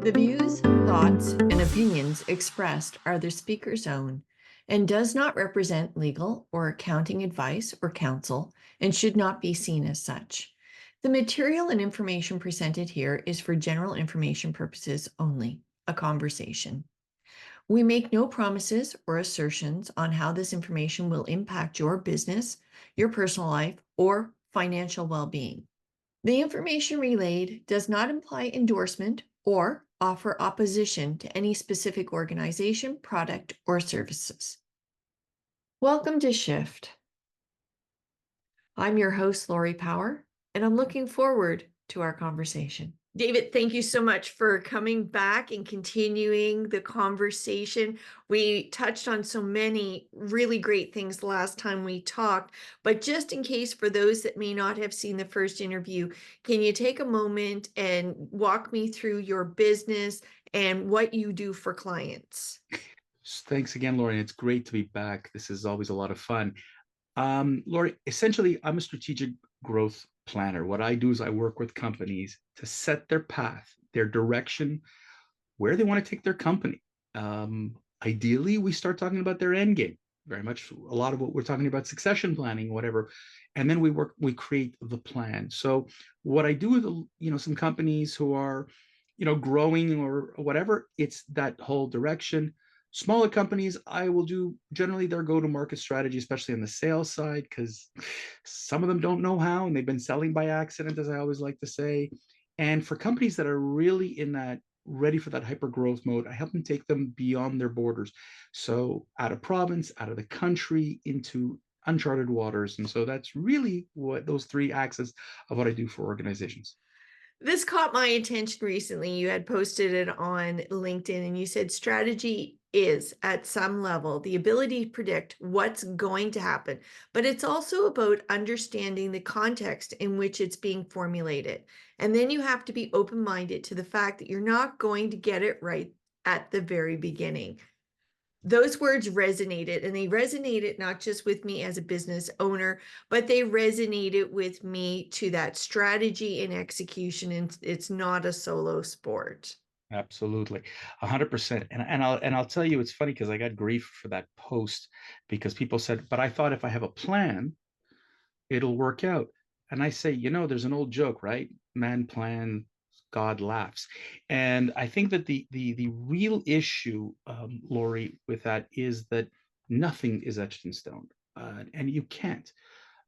The views, thoughts, and opinions expressed are the speaker's own and does not represent legal or accounting advice or counsel and should not be seen as such. The material and information presented here is for general information purposes only, a conversation. We make no promises or assertions on how this information will impact your business, your personal life, or financial well-being. The information relayed does not imply endorsement or offer opposition to any specific organization, product, or services. Welcome to Shift. I'm your host, Lori Power, and I'm looking forward to our conversation. David, thank you so much for coming back and continuing the conversation. We touched on so many really great things the last time we talked, but just in case for those that may not have seen the first interview, can you take a moment and walk me through your business and what you do for clients? Thanks again, Lori. It's great to be back. This is always a lot of fun. Lori, essentially, I'm a strategic growth planner. What I do is I work with companies to set their path, their direction, where they want to take their company. Ideally, we start talking about their end game. Very much a lot of what we're talking about, succession planning, whatever, and then we create the plan. So what I do with some companies who are growing or whatever, it's that whole direction. Smaller companies, I will do generally their go-to-market strategy, especially on the sales side, because some of them don't know how, and they've been selling by accident, as I always like to say. And for companies that are really in that ready for that hyper growth mode, I help them take them beyond their borders. So out of province, out of the country, into uncharted waters. And so that's really what those three axes of what I do for organizations. This caught my attention recently. You had posted it on LinkedIn and you said strategy is, at some level, the ability to predict what's going to happen, but it's also about understanding the context in which it's being formulated. And then you have to be open-minded to the fact that you're not going to get it right at the very beginning. Those words resonated, and they resonated not just with me as a business owner, but they resonated with me to that strategy and execution. And it's not a solo sport. Absolutely, 100%. And I'll tell you, it's funny because I got grief for that post because people said, "But I thought if I have a plan, it'll work out." And I say, there's an old joke, right? Man plan, God laughs. And I think that the real issue, Lori, with that is that nothing is etched in stone, and you can't.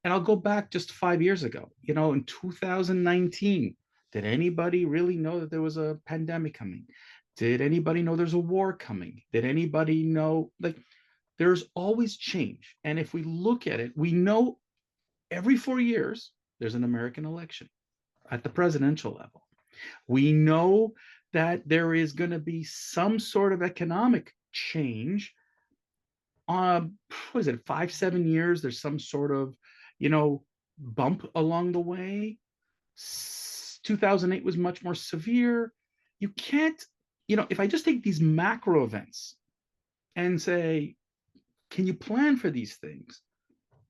And I'll go back just 5 years ago. In 2019, did anybody really know that there was a pandemic coming? Did anybody know there's a war coming? Did anybody know? Like, there's always change. And if we look at it, we know every 4 years there's an American election at the presidential level. We know that there is going to be some sort of economic change. What is it, 5, 7 years? There's some sort of, you know, bump along the way. 2008 was much more severe. You can't, if I just take these macro events and say, can you plan for these things?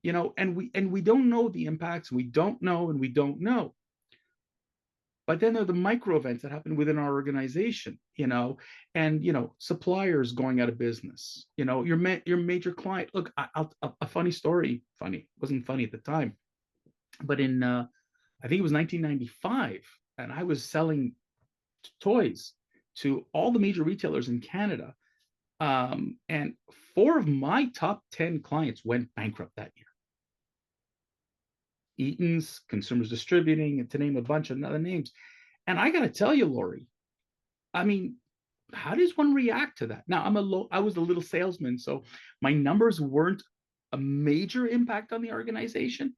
And we don't know the impacts. We don't know, and we don't know. But then there are the micro events that happen within our organization, and suppliers going out of business. Your major client. Look, a funny story. Funny, it wasn't funny at the time, but in I think it was 1995, and I was selling toys to all the major retailers in Canada, and four of my top 10 clients went bankrupt that year. Eaton's, Consumers Distributing, and to name a bunch of other names. And I got to tell you, Lori, I mean, how does one react to that? Now, I was a little salesman, so my numbers weren't a major impact on the organization.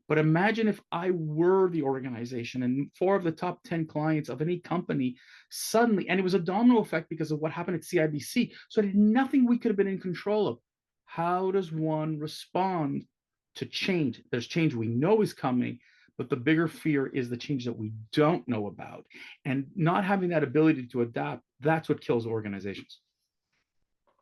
But imagine if I were the organization and four of the top 10 clients of any company suddenly, and it was a domino effect because of what happened at CIBC. So it had nothing we could have been in control of. How does one respond to change? There's change we know is coming, but the bigger fear is the change that we don't know about. And not having that ability to adapt, that's what kills organizations.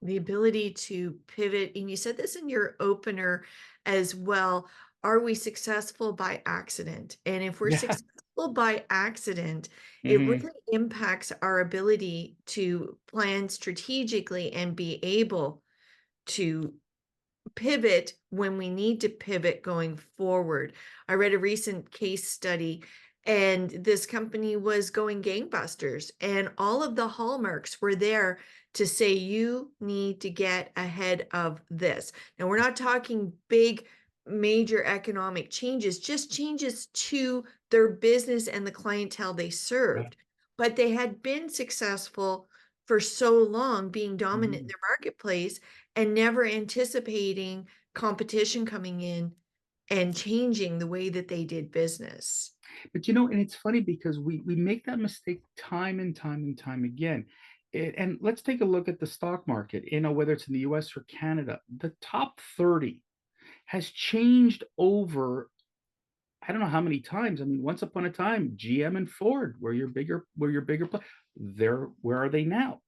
The ability to pivot, and you said this in your opener as well. Are we successful by accident? And if we're Yeah. successful by accident, it Hmm. really impacts our ability to plan strategically and be able to pivot when we need to pivot going forward. I read a recent case study, and this company was going gangbusters, and all of the hallmarks were there to say, you need to get ahead of this. Now, we're not talking big, major economic changes, just changes to their business and the clientele they Yeah. served. But they had been successful for so long, being dominant in Mhm. their marketplace and never anticipating competition coming in and changing the way that they did business. But you know, and it's funny because we make that mistake time and time and time again. And let's take a look at the stock market, whether it's in the US or Canada. The top 30 has changed over, I don't know how many times. I mean, once upon a time, GM and Ford were your bigger, where are they now?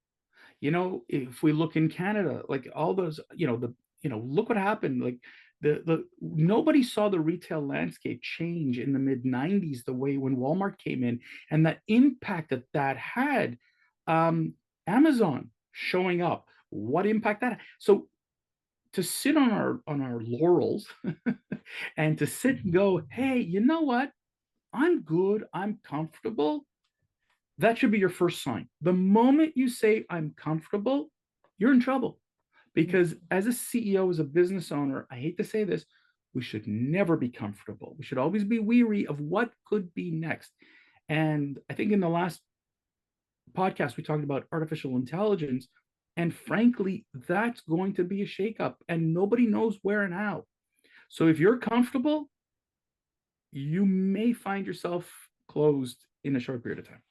If we look in Canada, like all those, look what happened. Like the nobody saw the retail landscape change in the mid 90s the way when Walmart came in and the impact that that had. Um, Amazon showing up, what impact that had. So to sit on our laurels and to sit and go, hey, you know what? I'm good. I'm comfortable. That should be your first sign. The moment you say, I'm comfortable, you're in trouble. Because as a CEO, as a business owner, I hate to say this, we should never be comfortable. We should always be weary of what could be next. And I think in the last podcast, we talked about artificial intelligence. And frankly, that's going to be a shakeup, and nobody knows where and how. So if you're comfortable, you may find yourself closed in a short period of time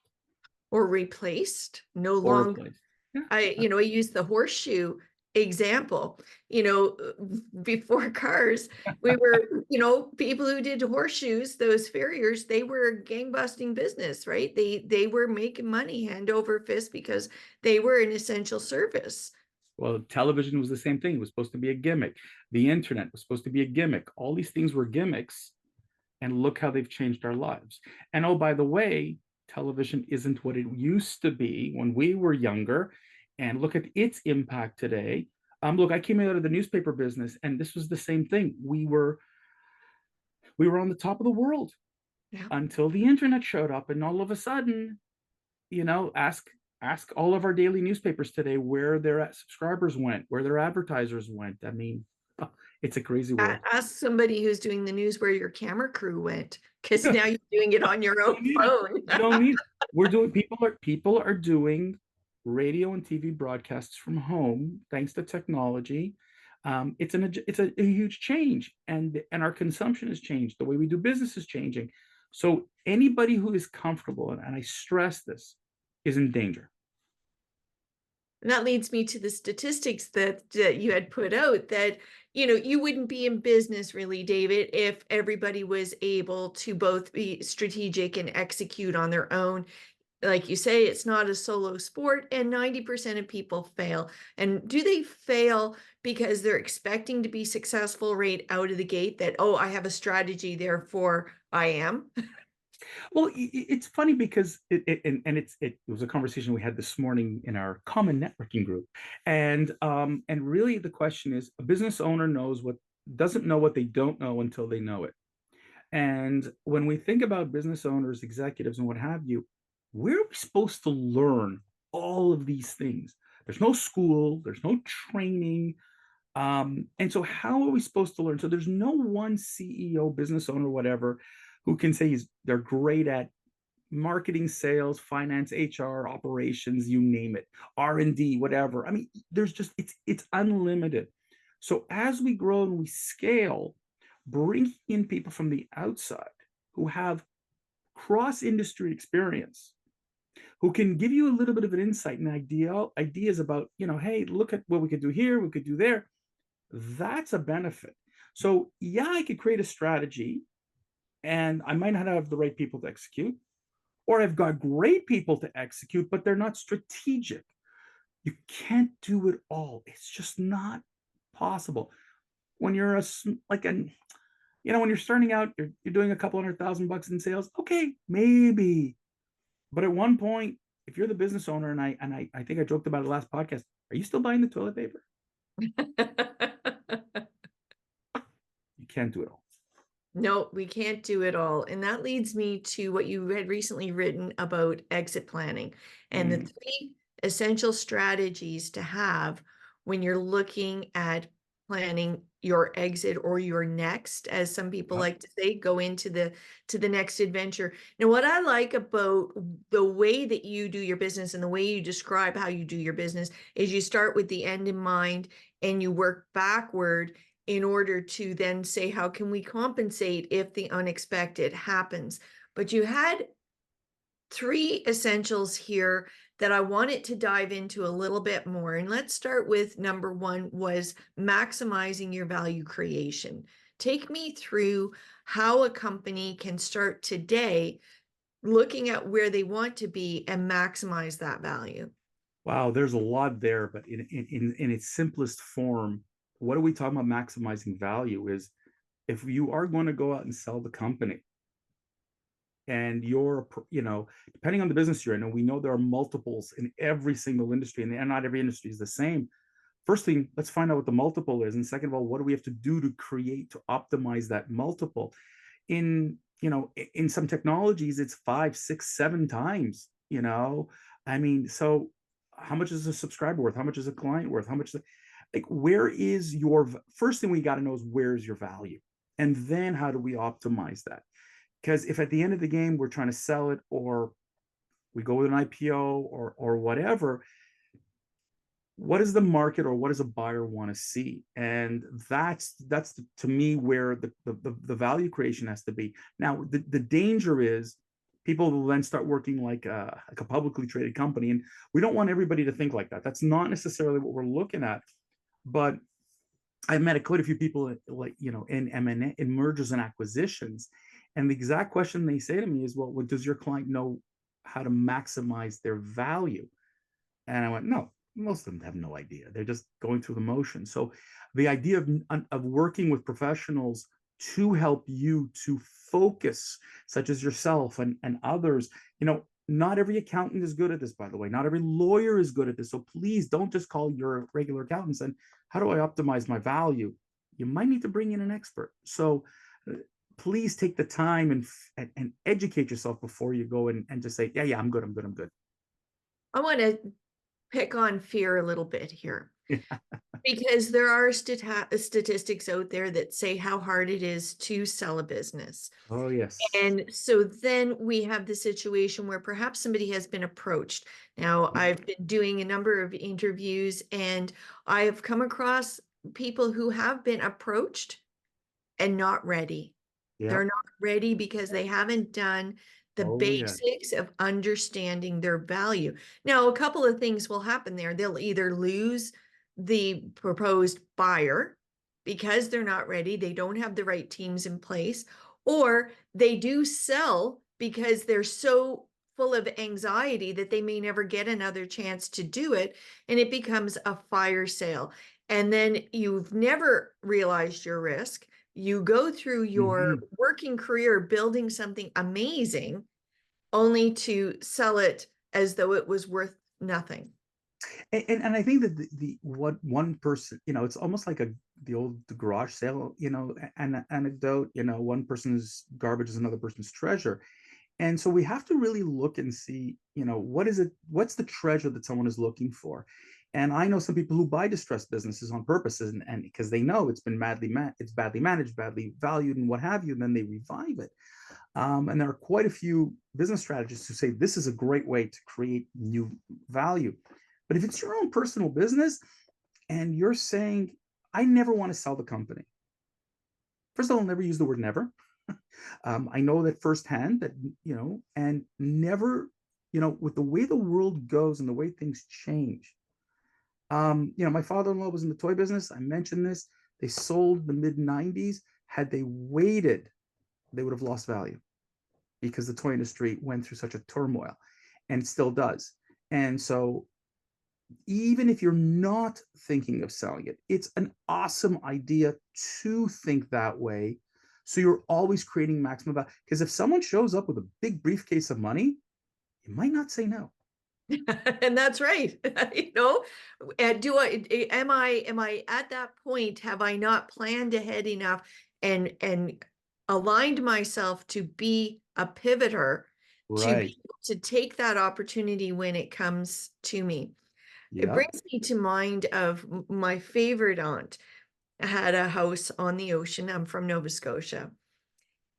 Or replaced, no or longer. replaced. Yeah. I use the horseshoe example. Before cars, we were, people who did horseshoes, those farriers, they were gangbusting business, right? They were making money hand over fist because they were an essential service. Well, television was the same thing. It was supposed to be a gimmick. The internet was supposed to be a gimmick. All these things were gimmicks, and look how they've changed our lives. And oh, by the way, television isn't what it used to be when we were younger. And look at its impact today. Look, I came out of the newspaper business, and this was the same thing. We were on the top of the world Yeah. until the internet showed up, and all of a sudden, ask all of our daily newspapers today where their subscribers went, where their advertisers went. I mean, it's a crazy world. Ask somebody who's doing the news where your camera crew went, because You now you're doing it on your don't own need it. phone. You don't need it. We're doing people are doing radio and TV broadcasts from home thanks to technology. It's a huge change, and our consumption has changed. The way we do business is changing. So anybody who is comfortable, and I stress this, is in danger. And that leads me to the statistics that you had put out, that, you wouldn't be in business really, David, if everybody was able to both be strategic and execute on their own. Like you say, it's not a solo sport, and 90% of people fail. And do they fail because they're expecting to be successful right out of the gate, that, oh, I have a strategy, therefore I am? Well, it's funny because it was a conversation we had this morning in our common networking group, and really the question is, a business owner doesn't know what they don't know until they know it. And when we think about business owners, executives, and what have you, where are we supposed to learn all of these things? There's no school, there's no training. And so, how are we supposed to learn? So, there's no one CEO, business owner, whatever, who can say they're great at marketing, sales, finance, HR, operations, you name it, R&D, whatever. I mean, it's unlimited. So as we grow and we scale, bringing in people from the outside who have cross industry experience, who can give you a little bit of an insight and ideas about, hey, look at what we could do here, we could do there. That's a benefit. So yeah, I could create a strategy, and I might not have the right people to execute, or I've got great people to execute, but they're not strategic. You can't do it all. It's just not possible. When you're like When you're starting out, you're doing a couple $100,000 in sales. Okay, maybe. But at one point, if you're the business owner, and I think I joked about it last podcast, are you still buying the toilet paper? You can't do it all. No, we can't do it all. And that leads me to what you had recently written about exit planning and the Mm-hmm. three essential strategies to have when you're looking at planning your exit or your next, as some people Yep. like to say, go into the next adventure. Now, what I like about the way that you do your business and the way you describe how you do your business is you start with the end in mind and you work backward in order to then say, how can we compensate if the unexpected happens? But you had three essentials here that I wanted to dive into a little bit more. And let's start with number one was maximizing your value creation. Take me through how a company can start today looking at where they want to be and maximize that value. Wow, there's a lot there, but in its simplest form, what are we talking about maximizing value is if you are going to go out and sell the company and depending on the business you're in, and we know there are multiples in every single industry, and not every industry is the same. First thing, let's find out what the multiple is. And second of all, what do we have to do to optimize that multiple? In some technologies, it's 5, 6, 7 times. I mean, so how much is a subscriber worth? How much is a client worth? How much like where is your first thing we got to know is where is your value? And then how do we optimize that? Because if at the end of the game we're trying to sell it, or we go with an IPO, or whatever, what does the market or what does a buyer want to see? And that's to me where the value creation has to be. Now the danger is people will then start working like a publicly traded company, and we don't want everybody to think like that. That's not necessarily what we're looking at. But I've met quite a few people in M&A, in mergers and acquisitions, and the exact question they say to me is, well, does your client know how to maximize their value? And I went, no, most of them have no idea. They're just going through the motion. So the idea of working with professionals to help you to focus, such as yourself and others, not every accountant is good at this, by the way. Not every lawyer is good at this. So please don't just call your regular accountants and how do I optimize my value? You might need to bring in an expert. So please take the time and educate yourself before you go and just say, yeah, I'm good, I'm good, I'm good. I want to pick on fear a little bit here. Because there are statistics out there that say how hard it is to sell a business. Oh, yes. And so then we have the situation where perhaps somebody has been approached. Now, I've been doing a number of interviews and I have come across people who have been approached and not ready. They're Yep. not ready because they haven't done the Oh, yeah. basics of understanding their value. Now, a couple of things will happen there. They'll either lose the proposed buyer because they're not ready, they don't have the right teams in place, or they do sell because they're so full of anxiety that they may never get another chance to do it, and it becomes a fire sale. And then you've never realized your risk. You go through your Mm-hmm. working career building something amazing only to sell it as though it was worth nothing. And I think that the what one person, it's almost like the garage sale, an anecdote, one person's garbage is another person's treasure. And so we have to really look and see, what's the treasure that someone is looking for. And I know some people who buy distressed businesses on purpose, and because they know it's been it's badly managed, badly valued, and what have you, and then they revive it. And there are quite a few business strategists who say this is a great way to create new value. But if it's your own personal business and you're saying, I never want to sell the company, first of all, I'll never use the word never. I know that firsthand that, and never, with the way the world goes and the way things change. My father-in-law was in the toy business. I mentioned this. They sold the mid 90s. Had they waited, they would have lost value because the toy industry went through such a turmoil and it still does. And so even if you're not thinking of selling it, it's an awesome idea to think that way So you're always creating maximum value. Because if someone shows up with a big briefcase of money, you might not say no. And that's right. You know, do am I at that point? Have I not planned ahead enough and aligned myself to be a pivoter to be Right. able to take that opportunity when it comes to me? It Yep. brings me to mind of my favorite aunt had a house on the ocean. I'm from Nova Scotia.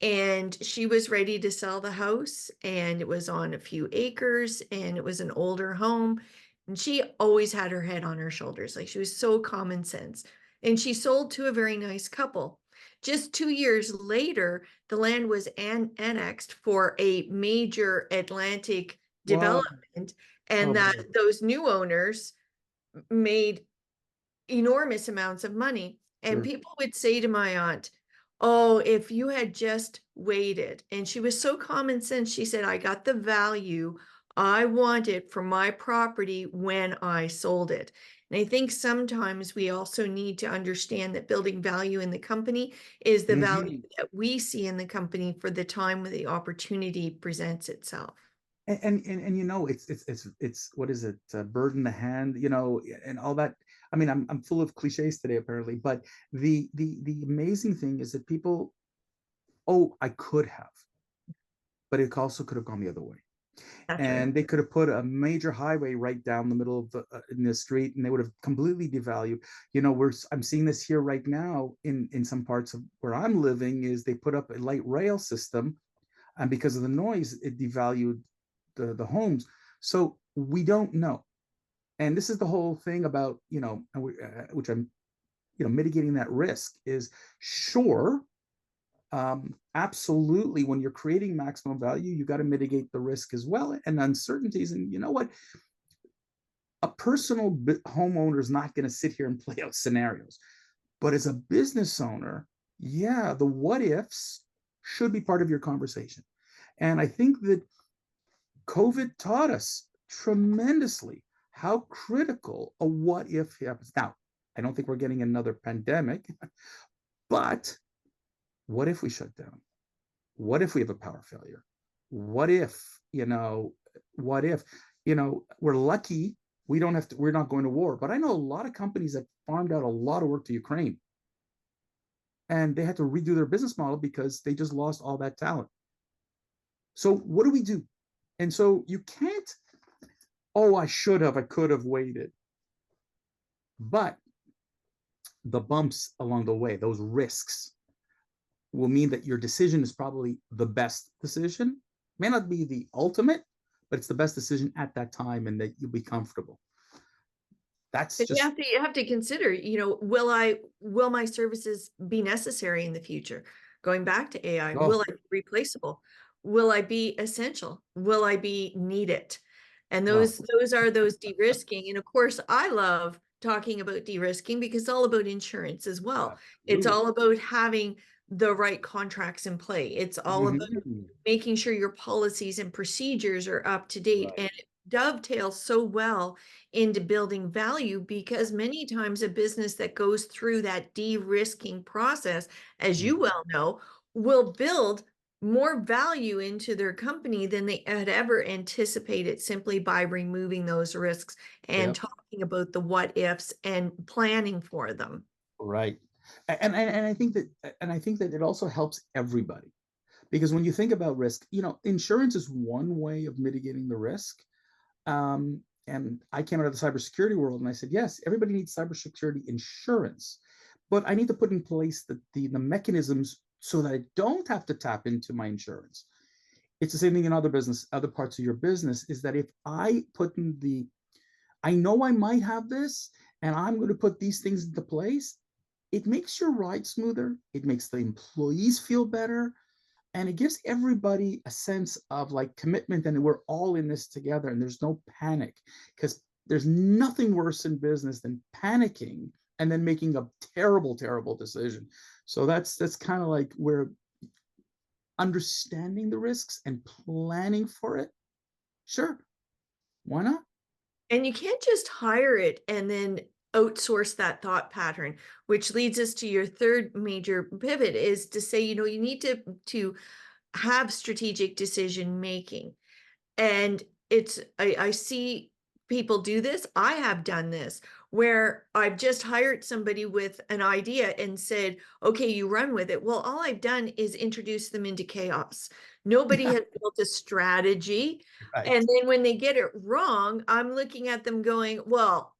And she was ready to sell the house, and it was on a few acres, and it was an older home. And she always had her head on her shoulders. Like, she was so common sense. And she sold to a very nice couple. Just 2 years later, the land was annexed for a major Atlantic What? development, Oh and that boy. those new owners made enormous amounts of money. And Sure. people would say to my aunt, "Oh, if you had just waited." And she was so common sense. She said, "I got the value I wanted for my property when I sold it." And I think sometimes we also need to understand that building value in the company is the value Mhm. that we see in the company for the time when the opportunity presents itself. And you know, it's what is it, bird in the hand, you know, and all that. I mean, I'm full of cliches today apparently, but the amazing thing is that people, oh, I could have, but it also could have gone the other way. That's right. And they could have put a major highway right down the middle of the in the street, and they would have completely devalued. You know, I'm seeing this here right now in some parts of where I'm living. Is they put up a light rail system, and because of the noise, it devalued the homes. So we don't know. And this is the whole thing about, you know, which I'm, you know, mitigating that risk is sure. Absolutely, when you're creating maximum value, you got to mitigate the risk as well and uncertainties. And you know what? A personal homeowner is not going to sit here and play out scenarios. But as a business owner, yeah, the what ifs should be part of your conversation. And I think that COVID taught us tremendously how critical a what if happens. Now, I don't think we're getting another pandemic, but what if we shut down? What if we have a power failure? What if, you know, what if, you know, we're lucky we don't have to, we're not going to war. But I know a lot of companies that farmed out a lot of work to Ukraine and they had to redo their business model because they just lost all that talent. So what do we do? And so you can't, oh, I should have, I could have waited. But the bumps along the way, those risks, will mean that your decision is probably the best decision. May not be the ultimate, but it's the best decision at that time and that you'll be comfortable. That's But you just, have to consider, will my services be necessary in the future? Going back to AI, will oh, I be replaceable? Will I be essential? Will I be needed? And oh, those are those de-risking. And of course, I love talking about de-risking because it's all about insurance as well. It's absolutely. all about having the right contracts in play. It's all about Mm-hmm. making sure your policies and procedures are up to date. Right. And it dovetails so well into building value because many times a business that goes through that de-risking process, as you Mm-hmm. well know, will build more value into their company than they had ever anticipated simply by removing those risks and Yep. talking about the what ifs and planning for them. Right. And I think that it also helps everybody because when you think about risk, you know, insurance is one way of mitigating the risk. And I came out of the cybersecurity world and I said, yes, everybody needs cybersecurity insurance, but I need to put in place the mechanisms so that I don't have to tap into my insurance. It's the same thing in other business, other parts of your business, is that if I put in I know I might have this and I'm going to put these things into place, it makes your ride smoother. It makes the employees feel better and it gives everybody a sense of like commitment and we're all in this together and there's no panic because there's nothing worse in business than panicking and then making a terrible decision. So that's kind of like where understanding the risks and planning for it, sure, why not? And you can't just hire it and then outsource that thought pattern, which leads us to your third major pivot, is to say, you know, you need to have strategic decision making. And I see people do this. I have done this where I've just hired somebody with an idea and said, okay, you run with it. Well, all I've done is introduce them into chaos. Nobody has built a strategy. Right. And then when they get it wrong, I'm looking at them going, well,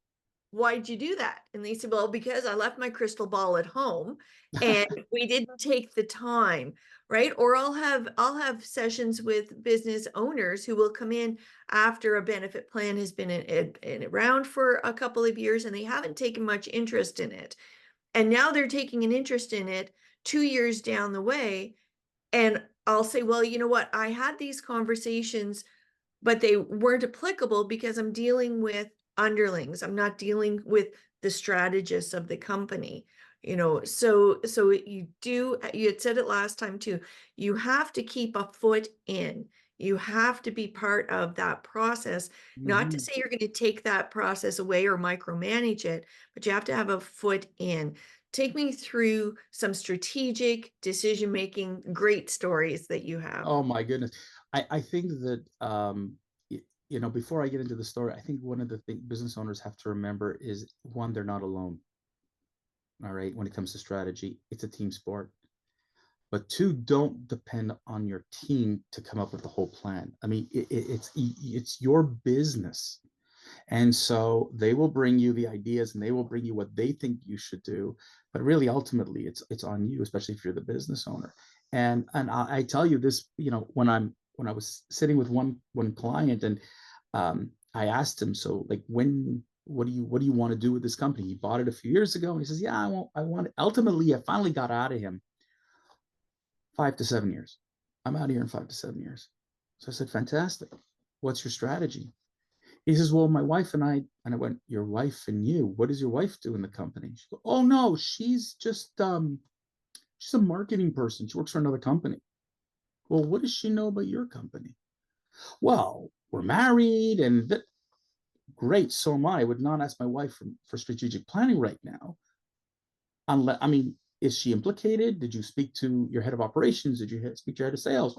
why'd you do that? And they said, well, because I left my crystal ball at home and we didn't take the time, right? Or I'll have sessions with business owners who will come in after a benefit plan has been around for a couple of years and they haven't taken much interest in it. And now they're taking an interest in it 2 years down the way. And I'll say, well, you know what? I had these conversations but they weren't applicable because I'm dealing with underlings. I'm not dealing with the strategists of the company. You know, so you had said it last time too. You have to keep a foot in. You have to be part of that process. Not to Mhm. say you're going to take that process away or micromanage it, but you have to have a foot in. Take me through some strategic decision making great stories that you have. Oh my goodness. I think that before I get into the story, I think one of the things business owners have to remember is one, they're not alone. All right, when it comes to strategy, it's a team sport. But two, don't depend on your team to come up with the whole plan. I mean, it's your business. And so they will bring you the ideas and they will bring you what they think you should do. But really, ultimately, it's on you, especially if you're the business owner. And I tell you this, when I was sitting with one client and I asked him, so like what do you want to do with this company? He bought it a few years ago and he says, yeah, I want it. Ultimately, I finally got out of him 5 to 7 years. I'm out of here in 5 to 7 years. So I said, fantastic. What's your strategy? He says, well, my wife and I went, your wife and you, what does your wife do in the company? She goes, oh no, she's a marketing person. She works for another company. Well, what does she know about your company? Well, we're married and great. So am I. I would not ask my wife for strategic planning right now. Unless, I mean, is she implicated? Did you speak to your head of operations? Did you speak to your head of sales?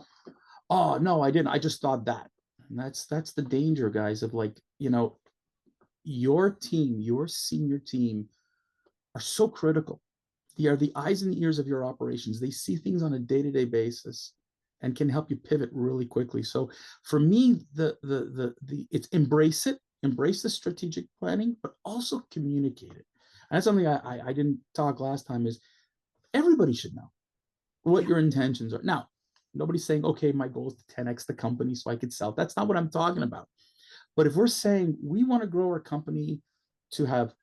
Oh, no, I didn't. I just thought that. And that's the danger, guys, of like, your team, your senior team are so critical. They are the eyes and the ears of your operations. They see things on a day-to-day basis and can help you pivot really quickly. So for me, the it's embrace the strategic planning, but also communicate it. And that's something I didn't talk last time is everybody should know what Yeah. your intentions are. Now, nobody's saying, okay, my goal is to 10x the company so I could sell. That's not what I'm talking about. But if we're saying we want to grow our company to have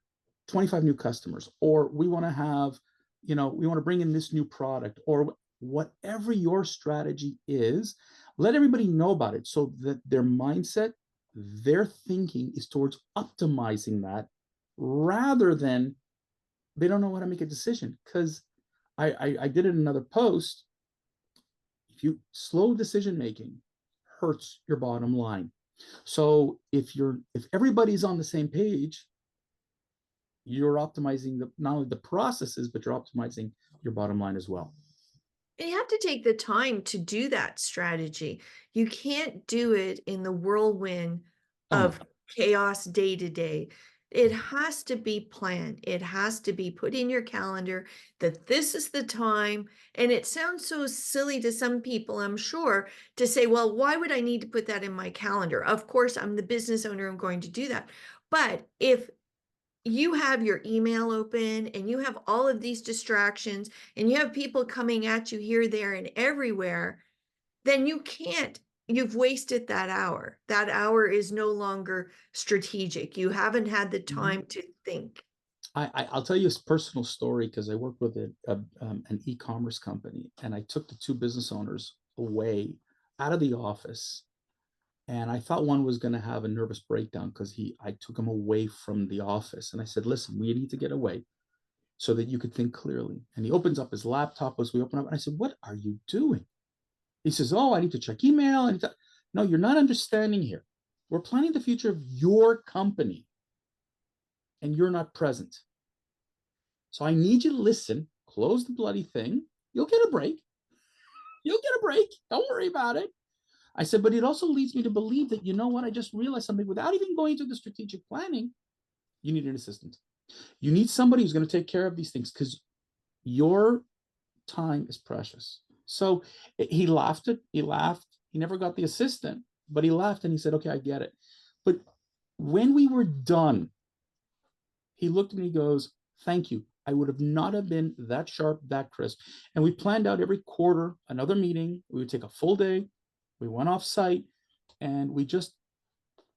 25 new customers, or we want to have, we want to bring in this new product, or whatever your strategy is, let everybody know about it so that their mindset, their thinking is towards optimizing that rather than they don't know how to make a decision. Because I did it in another post. If you slow decision making hurts your bottom line. So if everybody's on the same page, you're optimizing not only the processes, but you're optimizing your bottom line as well. And you have to take the time to do that strategy. You can't do it in the whirlwind Oh no. of chaos day to day. It has to be planned. It has to be put in your calendar that this is the time. And it sounds so silly to some people, I'm sure, to say, well, why would I need to put that in my calendar? Of course, I'm the business owner. I'm going to do that. But if you have your email open and you have all of these distractions and you have people coming at you here, there, and everywhere, then you've wasted that hour. That hour is no longer strategic. You haven't had the Mm-hmm. time to think. I'll tell you a personal story because I worked with an e-commerce company and I took the two business owners away out of the office. And I thought one was going to have a nervous breakdown because I took him away from the office. And I said, listen, we need to get away so that you could think clearly. And he opens up his laptop as we open up. And I said, what are you doing? He says, oh, I need to check email. No, you're not understanding here. We're planning the future of your company. and you're not present. So I need you to listen, close the bloody thing. You'll get a break. You'll get a break. Don't worry about it. I said, but it also leads me to believe that, you know what? I just realized something without even going through the strategic planning. You need an assistant. You need somebody who's going to take care of these things because your time is precious. So he laughed. He laughed. He never got the assistant, but he laughed and he said, okay, I get it. But when we were done, he looked at me and he goes, thank you. I would have not have been that sharp, that crisp. And we planned out every quarter another meeting. We would take a full day. We went off site and we just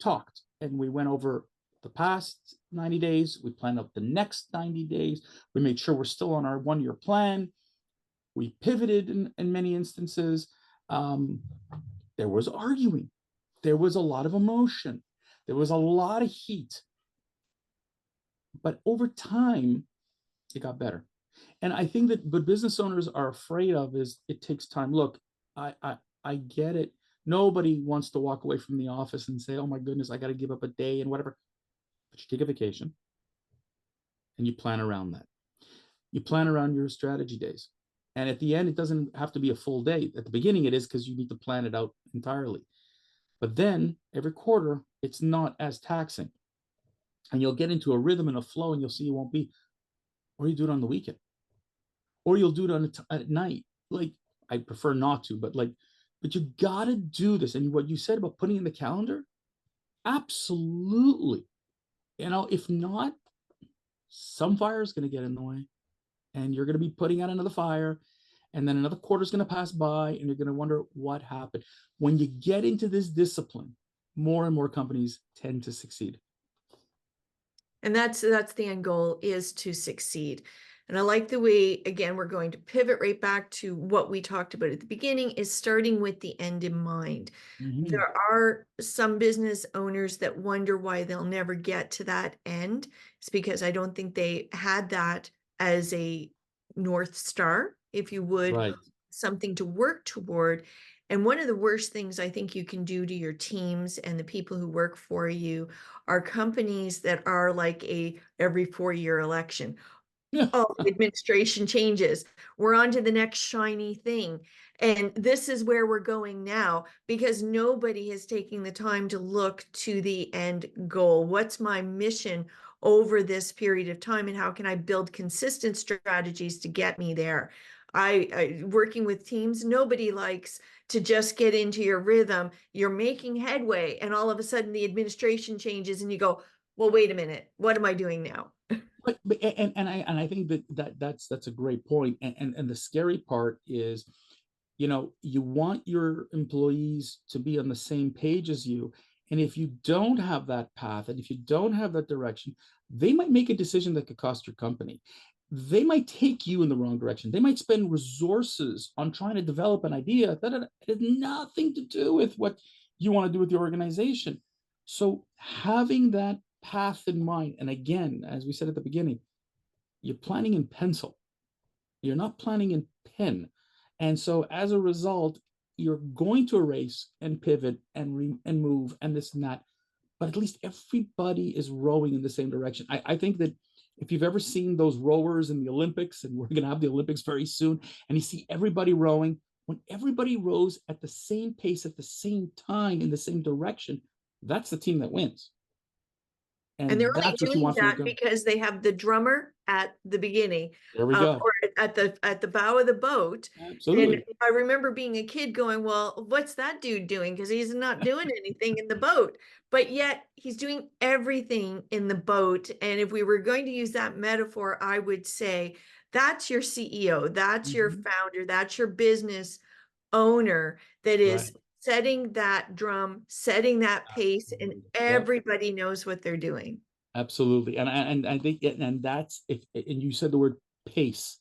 talked and we went over the past 90 days. We planned out the next 90 days. We made sure we're still on our 1 year plan. We pivoted in many instances. Um, there was arguing. There was a lot of emotion. There was a lot of heat. But over time, it got better. And I think that what business owners are afraid of is it takes time. Look, I get it. Nobody wants to walk away from the office and say, oh my goodness, I got to give up a day and whatever. But you take a vacation and you plan around that. You plan around your strategy days. And at the end, it doesn't have to be a full day. At the beginning, it is because you need to plan it out entirely. But then every quarter, it's not as taxing. And you'll get into a rhythm and a flow, and you'll see it won't be, or you do it on the weekend, or you'll do it at night. Like, I prefer not to, but you got to do this. And what you said about putting in the calendar, absolutely. If not, some fire is going to get in the way, and you're going to be putting out another fire, and then another quarter is going to pass by, and you're going to wonder what happened. When you get into this discipline, more and more companies tend to succeed. And that's the end goal, is to succeed. And I like the way, again, we're going to pivot right back to what we talked about at the beginning, is starting with the end in mind. Mm-hmm. There are some business owners that wonder why they'll never get to that end. It's because I don't think they had that as a North Star, if you would, Right. something to work toward. And one of the worst things I think you can do to your teams and the people who work for you are companies that are like a every 4 year election. Yeah. Oh, administration changes. We're on to the next shiny thing. And this is where we're going now, because nobody is taking the time to look to the end goal. What's my mission over this period of time, and how can I build consistent strategies to get me there? I working with teams, nobody likes to just get into your rhythm. You're making headway, and all of a sudden the administration changes, and you go, well, wait a minute, what am I doing now? And I think that's a great point. And the scary part is, you want your employees to be on the same page as you. And if you don't have that path, and if you don't have that direction, they might make a decision that could cost your company. They might take you in the wrong direction. They might spend resources on trying to develop an idea that has nothing to do with what you want to do with your organization. So having that path in mind, and again, as we said at the beginning, you're planning in pencil. You're not planning in pen. And so as a result, you're going to erase and pivot and move and this and that. But at least everybody is rowing in the same direction. I think that if you've ever seen those rowers in the Olympics, and we're going to have the Olympics very soon, and you see everybody rowing, when everybody rows at the same pace, at the same time, in the same direction, that's the team that wins. And they're And only that's what you doing want for your that company. because they have the drummer at the beginning, There we go. or at the bow of the boat. And Absolutely. I remember being a kid going, well, what's that dude doing? Because he's not doing anything in the boat. But yet he's doing everything in the boat. And if we were going to use that metaphor, I would say that's your CEO, that's your Mm-hmm. founder, that's your business owner that Right. is setting that drum, setting that pace, and Absolutely. Yep. everybody knows what they're doing. Absolutely. And I think, and that's if, and you said the word pace,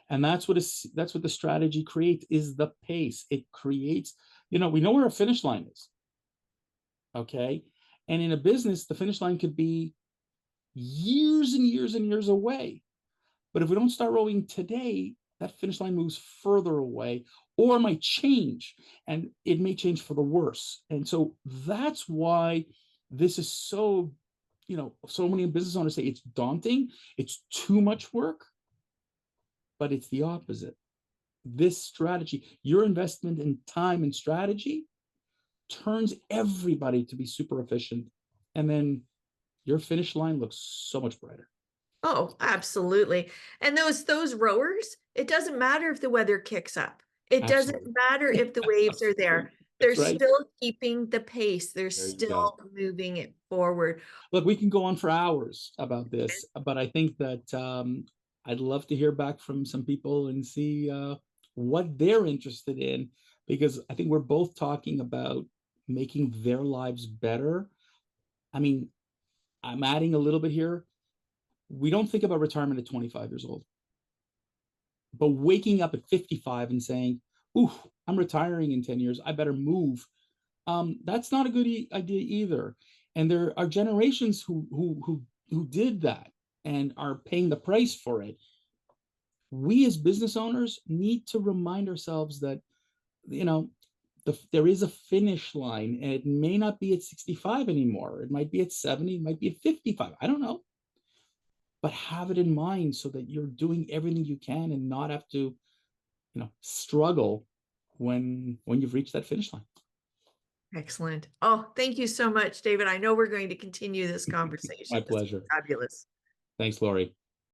and that's what the strategy creates, is the pace. It creates, we know where a finish line is. Okay. And in a business, the finish line could be years and years and years away. But if we don't start rowing today, that finish line moves further away, or it might change, and it may change for the worse. And so that's why this is so so many business owners say it's daunting, it's too much work, but it's the opposite. This strategy, your investment in time and strategy, turns everybody to be super efficient. And then your finish line looks so much brighter. Oh, absolutely. And those rowers, it doesn't matter if the weather kicks up. It doesn't Absolutely. matter if the waves are there. They're That's right. still keeping the pace. They're There you still moving it forward. Look, we can go on for hours about this, but I think that I'd love to hear back from some people and see what they're interested in, because I think we're both talking about making their lives better. I mean, I'm adding a little bit here. We don't think about retirement at 25 years old, but waking up at 55 and saying, "Ooh, I'm retiring in 10 years. I better move." That's not a good idea either. And there are generations who did that and are paying the price for it. We as business owners need to remind ourselves that there is a finish line, and it may not be at 65 anymore. It might be at 70, it might be at 55. I don't know. But have it in mind so that you're doing everything you can and not have to, struggle when you've reached that finish line. Excellent. Oh, thank you so much, David. I know we're going to continue this conversation. My This is pleasure. fabulous. Thanks, Lori.